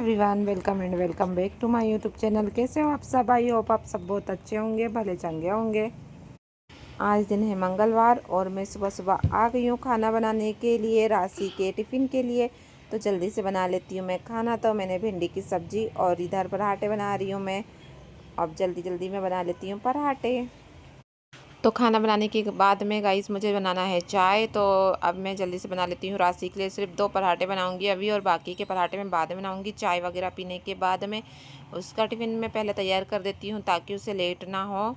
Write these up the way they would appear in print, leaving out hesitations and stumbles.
Everyone, welcome and welcome back to my YouTube channel. कैसे हो आप सब? आई होप आप सब बहुत अच्छे होंगे, भले चंगे होंगे। आज दिन है मंगलवार और मैं सुबह सुबह आ गई हूँ खाना बनाने के लिए, राशि के टिफ़िन के लिए। तो जल्दी से बना लेती हूँ मैं खाना। तो मैंने भिंडी की सब्ज़ी और इधर पराठे बना रही हूँ मैं। अब जल्दी जल्दी में बना लेती हूँ पराठे। तो खाना बनाने के बाद में गाइस मुझे बनाना है चाय। तो अब मैं जल्दी से बना लेती हूँ। राशि के लिए सिर्फ 2 पराठे बनाऊंगी अभी, और बाकी के पराठे मैं बाद में बनाऊंगी। चाय वगैरह पीने के बाद में उसका टिफ़िन मैं पहले तैयार कर देती हूँ ताकि उसे लेट ना हो।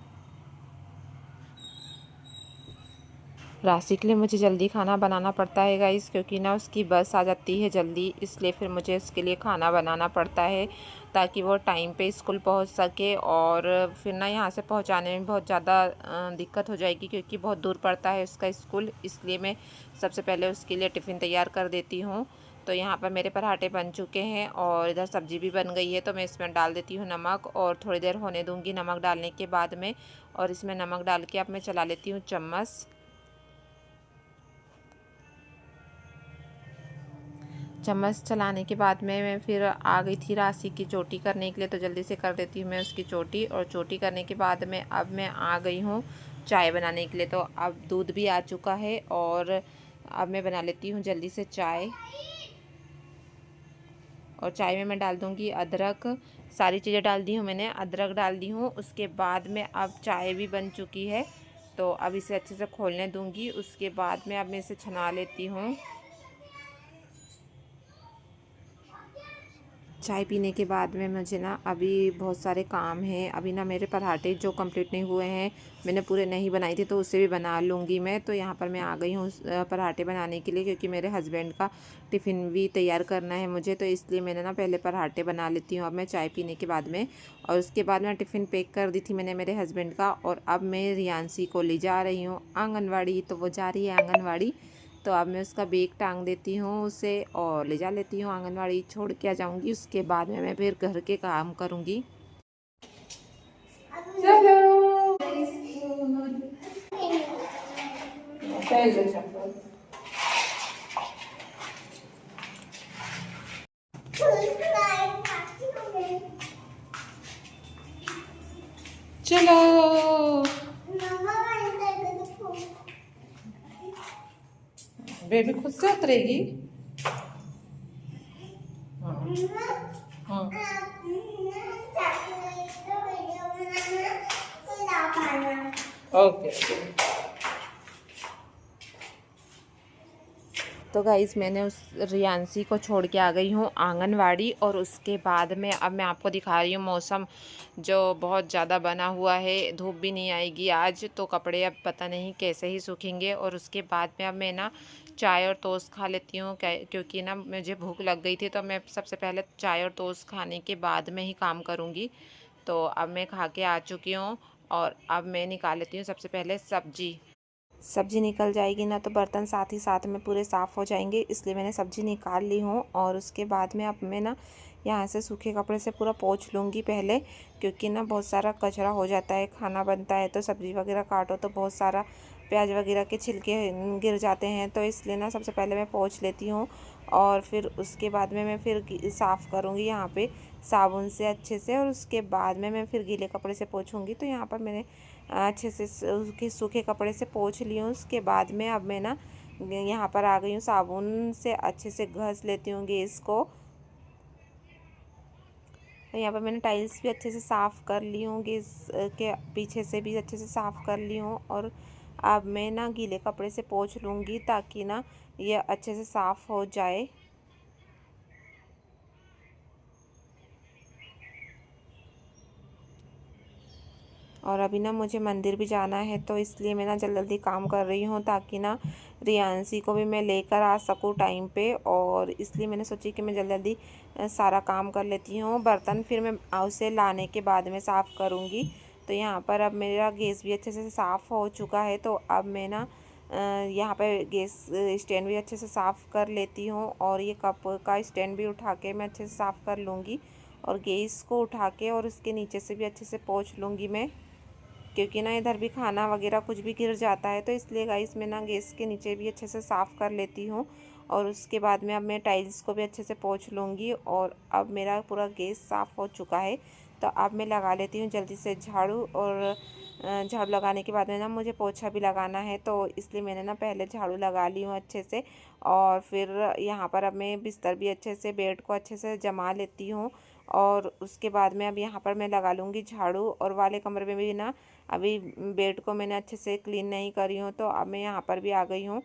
राशि के लिए मुझे जल्दी खाना बनाना पड़ता है गाइस, क्योंकि ना उसकी बस आ जाती है जल्दी, इसलिए फिर मुझे उसके लिए खाना बनाना पड़ता है ताकि वो टाइम पे स्कूल पहुंच सके। और फिर ना यहाँ से पहुंचाने में बहुत ज़्यादा दिक्कत हो जाएगी, क्योंकि बहुत दूर पड़ता है उसका स्कूल। इसलिए मैं सबसे पहले उसके लिए टिफ़िन तैयार कर देती हूँ। तो यहाँ पर मेरे पराठे बन चुके हैं और इधर सब्ज़ी भी बन गई है। तो मैं इसमें डाल देती हूँ नमक और थोड़ी देर होने दूँगी नमक डालने के बाद में। और इसमें नमक डाल के अब मैं चला लेती हूँ चम्मच। चम्मच चलाने के बाद में मैं फिर आ गई थी राशि की चोटी करने के लिए। तो जल्दी से कर देती हूँ मैं उसकी चोटी। और चोटी करने के बाद में अब मैं आ गई हूँ चाय बनाने के लिए। तो अब दूध भी आ चुका है और अब मैं बना लेती हूँ जल्दी से चाय। और चाय में मैं डाल दूँगी अदरक। सारी चीज़ें डाल दी हूँ मैंने, अदरक डाल दी हूँ। उसके बाद में अब चाय भी बन चुकी है। तो अब इसे अच्छे से खोलने दूँगी। उसके बाद में अब मैं इसे छना लेती हूँ। चाय पीने के बाद में मुझे ना अभी बहुत सारे काम हैं। अभी ना मेरे पराठे जो कंप्लीट नहीं हुए हैं, मैंने पूरे नहीं बनाए थे, तो उससे भी बना लूँगी मैं। तो यहाँ पर मैं आ गई हूँ पराठे बनाने के लिए, क्योंकि मेरे हस्बैंड का टिफ़िन भी तैयार करना है मुझे। तो इसलिए मैंने ना पहले पराठे बना लेती हूँ अब मैं चाय पीने के बाद में। और उसके बाद मैं टिफ़िन पैक कर दी थी मैंने मेरे हस्बैंड का। और अब मैं रियांशी को ले जा रही हूँ आंगनवाड़ी। तो वो जा रही है आंगनवाड़ी। तो अब मैं उसका बैग टांग देती हूँ उसे और ले जा लेती हूँ आंगनवाड़ी, छोड़ के आ जाऊँगी। उसके बाद में मैं फिर घर के काम करूँगी। चलो चलो बेबी खुद से उतरेगी। हाँ ओके। तो गाइज़ मैंने उस रियांशी को छोड़ के आ गई हूँ आंगनवाड़ी। और उसके बाद में अब मैं आपको दिखा रही हूँ मौसम जो बहुत ज़्यादा बना हुआ है। धूप भी नहीं आएगी आज, तो कपड़े अब पता नहीं कैसे ही सूखेंगे। और उसके बाद में अब मैं ना चाय और टोस्ट खा लेती हूँ, क्योंकि ना मुझे भूख लग गई थी। तो मैं सबसे पहले चाय और टोस्ट खाने के बाद में ही काम करूँगी। तो अब मैं खा के आ चुकी हूँ और अब मैं निकाल लेती हूँ सबसे पहले सब्ज़ी निकल जाएगी ना तो बर्तन साथ ही साथ में पूरे साफ़ हो जाएंगे, इसलिए मैंने सब्ज़ी निकाल ली हूँ। और उसके बाद में अब मैं ना यहाँ से सूखे कपड़े से पूरा पोंछ लूँगी पहले, क्योंकि ना बहुत सारा कचरा हो जाता है। खाना बनता है तो सब्ज़ी वगैरह काटो तो बहुत सारा प्याज वगैरह के छिलके गिर जाते हैं। तो इसलिए ना सबसे पहले मैं पोंछ लेती हूँ। और फिर उसके बाद में मैं फिर साफ़ करूँगी यहाँ पे साबुन से अच्छे से। और उसके बाद में मैं फिर गीले कपड़े से पोंछूँगी। तो यहाँ पर मैंने अच्छे से उसके सूखे कपड़े से पोंछ ली हूँ। उसके बाद में अब मैं ना यहाँ पर आ गई हूँ, साबुन से अच्छे से घस लेती हूँ गैस को। तो यहाँ पर मैंने टाइल्स भी अच्छे से साफ़ कर ली हूँ, गैस के पीछे से भी अच्छे से साफ़ कर ली हूँ। और अब मैं ना गीले कपड़े से पोंछ लूँगी ताकि ना ये अच्छे से साफ़ हो जाए। और अभी ना मुझे मंदिर भी जाना है, तो इसलिए मैं ना जल्दी जल्दी काम कर रही हूँ ताकि ना रियांशी को भी मैं लेकर आ सकूँ टाइम पे। और इसलिए मैंने सोची कि मैं जल्दी जल्दी सारा काम कर लेती हूँ। बर्तन फिर मैं उसे लाने के बाद में साफ़ करूँगी। तो यहाँ पर अब मेरा गैस भी अच्छे से साफ़ हो चुका है। तो अब मैं ना यहाँ पर गैस स्टैंड भी अच्छे से साफ़ कर लेती हूँ। और ये कप का स्टैंड भी उठा के मैं अच्छे से साफ़ कर लूँगी। और गैस को उठा के और उसके नीचे से भी अच्छे से पोंछ लूँगी मैं। क्योंकि ना इधर भी खाना वगैरह कुछ भी गिर जाता है, तो इसलिए गाइस मैं ना गैस के नीचे भी अच्छे से साफ़ कर लेती हूँ। और उसके बाद में अब मैं टाइल्स को भी अच्छे से पोंछ लूँगी। और अब मेरा पूरा गैस साफ़ हो चुका है, तो अब मैं लगा लेती हूँ जल्दी से झाड़ू। और झाड़ू लगाने के बाद में ना मुझे पोछा भी लगाना है, तो इसलिए मैंने ना पहले झाड़ू लगा ली हूँ अच्छे से। और फिर यहाँ पर अब मैं बिस्तर भी अच्छे से, बेड को अच्छे से जमा लेती हूँ। और उसके बाद में अब यहाँ पर मैं लगा लूँगी झाड़ू। और वाले कमरे में भी ना अभी बेड को मैंने अच्छे से क्लीन नहीं करी हूँ, तो अब मैं यहाँ पर भी आ गई हूँ।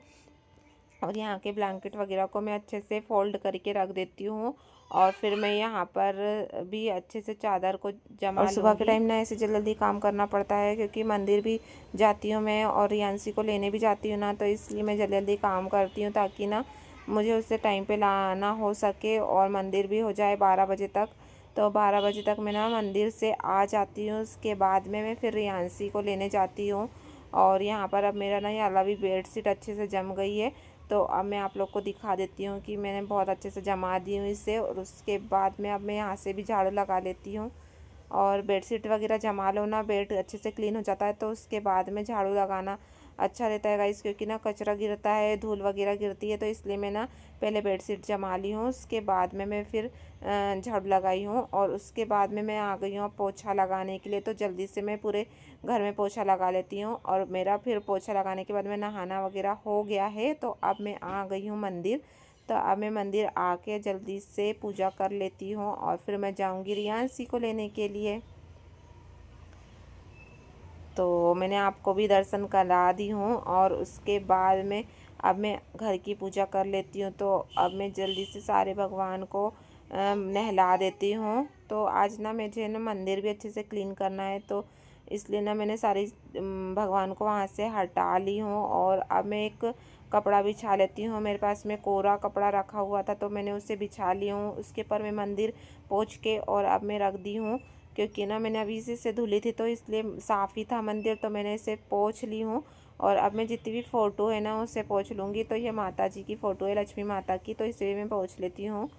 और यहाँ के ब्लैंकेट वगैरह को मैं अच्छे से फ़ोल्ड करके रख देती हूँ। और फिर मैं यहाँ पर भी अच्छे से चादर को जमा। और सुबह के टाइम ना ऐसे जल्दी जल्दी काम करना पड़ता है, क्योंकि मंदिर भी जाती हूँ मैं और रियांसी को लेने भी जाती हूँ ना, तो इसलिए मैं जल्दी जल्दी काम करती हूँ, ताकि ना मुझे उससे टाइम पे लाना हो सके और मंदिर भी हो जाए 12 बजे तक। तो 12 बजे तक मैं ना मंदिर से आ जाती हूँ। उसके बाद में मैं फिर रियांसी को लेने जाती हूँ। और यहाँ पर अब मेरा ना ये वाला भी बेडशीट अच्छे से जम गई है, तो अब मैं आप लोग को दिखा देती हूँ कि मैंने बहुत अच्छे से जमा दी हूँ इसे। और उसके बाद में अब मैं यहाँ से भी झाड़ू लगा लेती हूँ। और बेडशीट वगैरह जमा लो ना, बेड अच्छे से क्लीन हो जाता है, तो उसके बाद में झाड़ू लगाना अच्छा रहता है गाइस, क्योंकि ना कचरा गिरता है, धूल वगैरह गिरती है, तो इसलिए मैं ना पहले बेडशीट जमा ली हूँ। उसके बाद में मैं फिर झाड़ू लगाई हूँ। और उसके बाद में मैं आ गई हूँ पोछा लगाने के लिए, तो जल्दी से मैं पूरे घर में पोछा लगा लेती हूँ। और मेरा फिर पोछा लगाने के बाद में नहाना वगैरह हो गया है, तो अब मैं आ गई हूँ मंदिर। तो अब मैं मंदिर आके जल्दी से पूजा कर लेती हूँ, और फिर मैं जाऊँगी रियांसी को लेने के लिए। तो मैंने आपको भी दर्शन करा दी हूँ। और उसके बाद में अब मैं घर की पूजा कर लेती हूँ। तो अब मैं जल्दी से सारे भगवान को नहला देती हूँ। तो आज ना मुझे ना मंदिर भी अच्छे से क्लीन करना है, तो इसलिए ना मैंने सारी भगवान को वहाँ से हटा ली हूँ। और अब मैं एक कपड़ा बिछा लेती हूँ। मेरे पास में कोरा कपड़ा रखा हुआ था, तो मैंने उसे बिछा ली हूँ। उसके ऊपर मैं मंदिर पोंछ के और अब मैं रख दी हूँ, क्योंकि ना मैंने अभी इसे धुली थी, तो इसलिए साफ़ ही था मंदिर, तो मैंने इसे पोंछ ली हूँ। और अब मैं जितनी भी फ़ोटो है ना उसे पोंछ लूँगी। तो ये माता जी की फ़ोटो है, लक्ष्मी माता की, तो इसे भी मैं पोंछ लेती हूँ।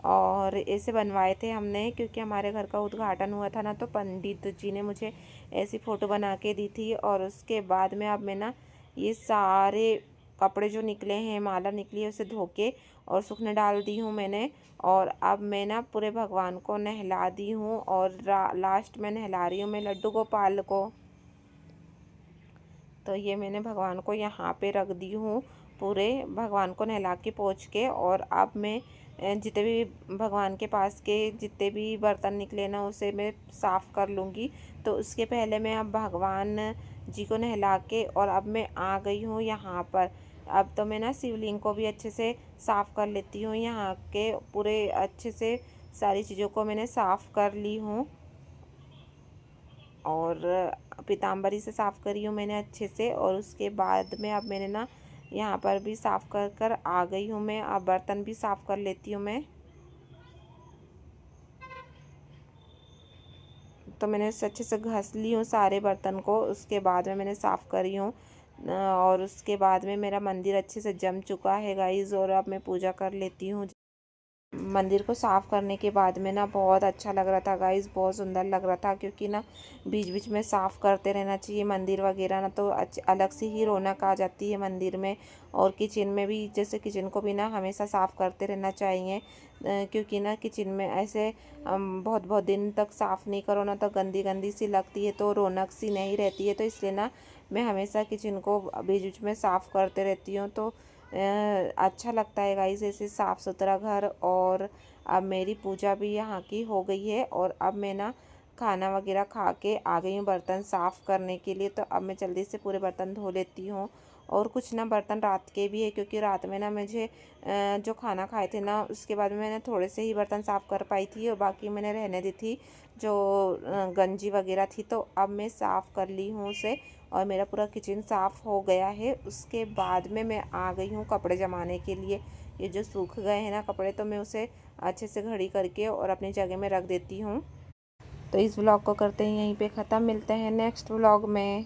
और इसे बनवाए थे हमने, क्योंकि हमारे घर का उद्घाटन हुआ था ना, तो पंडित जी ने मुझे ऐसी फ़ोटो बना के दी थी। और उसके बाद में अब मैं ना ये सारे कपड़े जो निकले हैं, माला निकली है, उसे धो के और सूखने डाल दी हूँ मैंने। और अब मैं ना पूरे भगवान को नहला दी हूँ। और लास्ट में नहला रही हूँ मैं लड्डू गोपाल को। तो ये मैंने भगवान को यहाँ पे रख दी हूँ, पूरे भगवान को नहला के पोंछ के। और अब मैं जितने भी भगवान के पास के जितने भी बर्तन निकले ना, उसे मैं साफ़ कर लूँगी। तो उसके पहले मैं अब भगवान जी को नहला के और अब मैं आ गई हूँ यहाँ पर। अब तो मैं ना शिवलिंग को भी अच्छे से साफ़ कर लेती हूँ। यहाँ के पूरे अच्छे से सारी चीज़ों को मैंने साफ़ कर ली हूँ। और पीताम्बरी से साफ़ करी हूँ मैंने अच्छे से। और उसके बाद में अब मैंने ना यहाँ पर भी साफ़ कर कर आ गई हूँ मैं। अब बर्तन भी साफ़ कर लेती हूँ मैं। तो मैंने अच्छे से घस ली हूँ सारे बर्तन को, उसके बाद में मैंने साफ़ करी हूँ। और उसके बाद में मेरा मंदिर अच्छे से जम चुका है गाइज़। और अब मैं पूजा कर लेती हूँ। मंदिर को साफ़ करने के बाद में ना बहुत अच्छा लग रहा था गाइज़, बहुत सुंदर लग रहा था, क्योंकि ना बीच बीच में साफ़ करते रहना चाहिए मंदिर वगैरह ना, तो अलग से ही रौनक आ जाती है मंदिर में। और किचन में भी, जैसे किचन को भी ना हमेशा साफ़ करते रहना चाहिए, क्योंकि ना किचन में ऐसे बहुत बहुत दिन तक साफ़ नहीं करो ना, तो गंदी गंदी सी लगती है, तो रौनक सी नहीं रहती है। तो इसलिए ना मैं हमेशा किचन को बीच बीच में साफ़ करते रहती हूँ। तो अच्छा लगता है गाइस ऐसे साफ़ सुथरा घर। और अब मेरी पूजा भी यहाँ की हो गई है। और अब मैं ना खाना वगैरह खा के आ गई हूँ बर्तन साफ़ करने के लिए। तो अब मैं जल्दी से पूरे बर्तन धो लेती हूँ। और कुछ ना बर्तन रात के भी है, क्योंकि रात में ना मुझे जो खाना खाए थे ना, उसके बाद में मैंने थोड़े से ही बर्तन साफ़ कर पाई थी, और बाकी मैंने रहने दी थी जो गंजी वगैरह थी। तो अब मैं साफ़ कर ली हूँ उसे, और मेरा पूरा किचन साफ़ हो गया है। उसके बाद में मैं आ गई हूँ कपड़े जमाने के लिए। ये जो सूख गए हैं ना कपड़े, तो मैं उसे अच्छे से घड़ी करके और अपनी जगह में रख देती हूँ। तो इस व्लॉग को करते हैं यहीं पे ख़त्म, मिलते हैं नेक्स्ट व्लॉग में।